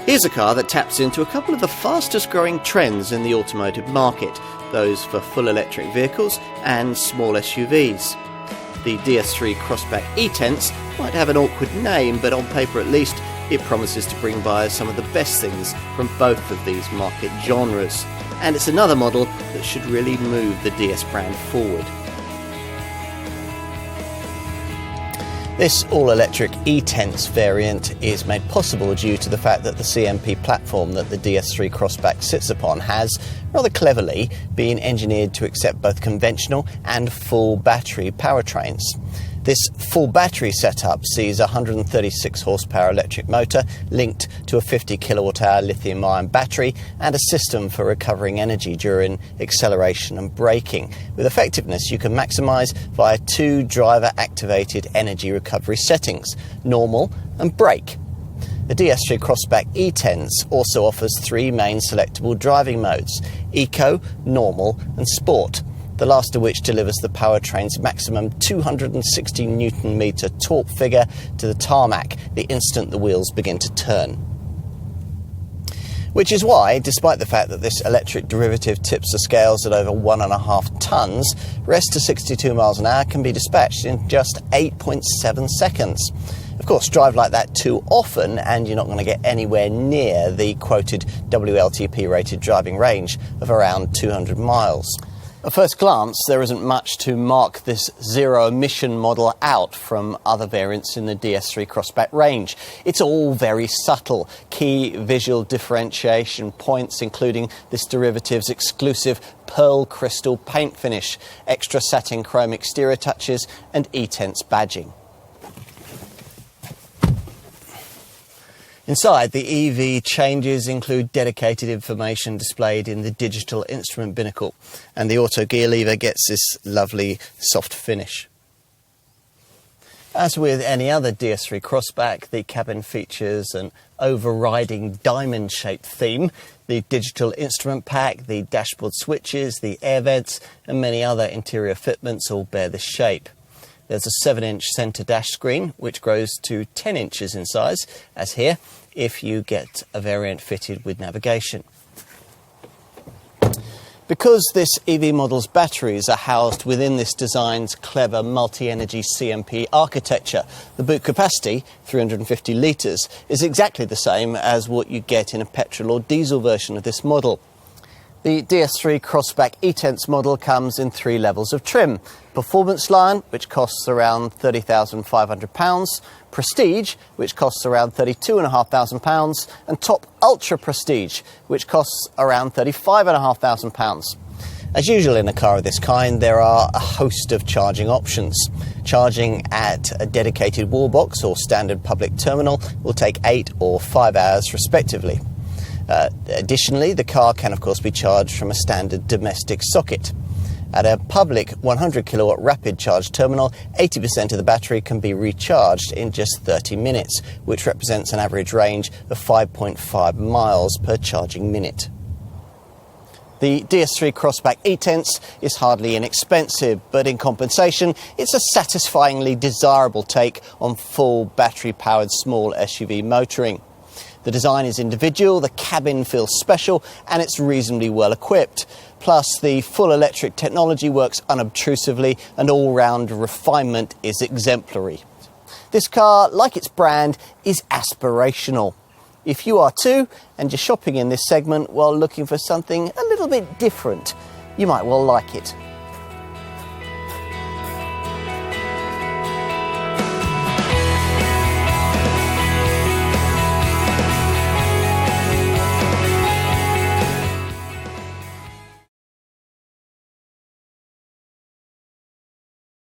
Here's a car that taps into a couple of the fastest growing trends in the automotive market, those for full electric vehicles and small SUVs. The DS3 Crossback ETENSE might have an awkward name, but on paper at least, it promises to bring buyers some of the best things from both of these market genres. And it's another model that should really move the DS brand forward. This all-electric ETENSE variant is made possible due to the fact that the CMP platform that the DS3 Crossback sits upon has, rather cleverly, been engineered to accept both conventional and full battery powertrains. This full battery setup sees a 136 horsepower electric motor linked to a 50 kilowatt-hour lithium-ion battery and a system for recovering energy during acceleration and braking. With effectiveness you can maximise via two driver-activated energy recovery settings, normal and brake. The DS3 Crossback ETENSE also offers three main selectable driving modes: Eco, Normal and Sport, the last of which delivers the powertrain's maximum 260 Newton-metre torque figure to the tarmac the instant the wheels begin to turn. Which is why, despite the fact that this electric derivative tips the scales at over 1.5 tonnes, rest to 62 miles an hour can be dispatched in just 8.7 seconds. Of course, drive like that too often and you're not going to get anywhere near the quoted WLTP-rated driving range of around 200 miles. At first glance, there isn't much to mark this zero-emission model out from other variants in the DS3 Crossback range. It's all very subtle. Key visual differentiation points including this derivative's exclusive pearl crystal paint finish, extra satin chrome exterior touches and ETENSE badging. Inside, the EV changes include dedicated information displayed in the digital instrument binnacle, and the auto gear lever gets this lovely soft finish. As with any other DS3 Crossback, the cabin features an overriding diamond-shaped theme. The digital instrument pack, the dashboard switches, the air vents and many other interior fitments all bear this shape. There's a 7-inch centre dash screen, which grows to 10 inches in size, as here, if you get a variant fitted with navigation. Because this EV model's batteries are housed within this design's clever multi-energy CMP architecture, the boot capacity, 350 litres, is exactly the same as what you get in a petrol or diesel version of this model. The DS3 Crossback ETENSE model comes in three levels of trim: Performance line, which costs around £30,500, Prestige, which costs around £32,500, and Top Ultra Prestige, which costs around £35,500. As usual in a car of this kind, there are a host of charging options. Charging at a dedicated wall box or standard public terminal will take 8 or 5 hours respectively. Additionally, the car can of course be charged from a standard domestic socket. At a public 100 kilowatt rapid charge terminal, 80% of the battery can be recharged in just 30 minutes, which represents an average range of 5.5 miles per charging minute. The DS3 Crossback ETENSE is hardly inexpensive, but in compensation, it's a satisfyingly desirable take on full battery-powered small SUV motoring. The design is individual, the cabin feels special, and it's reasonably well equipped. Plus, the full electric technology works unobtrusively, and all-round refinement is exemplary. This car, like its brand, is aspirational. If you are too, and you're shopping in this segment while looking for something a little bit different, you might well like it.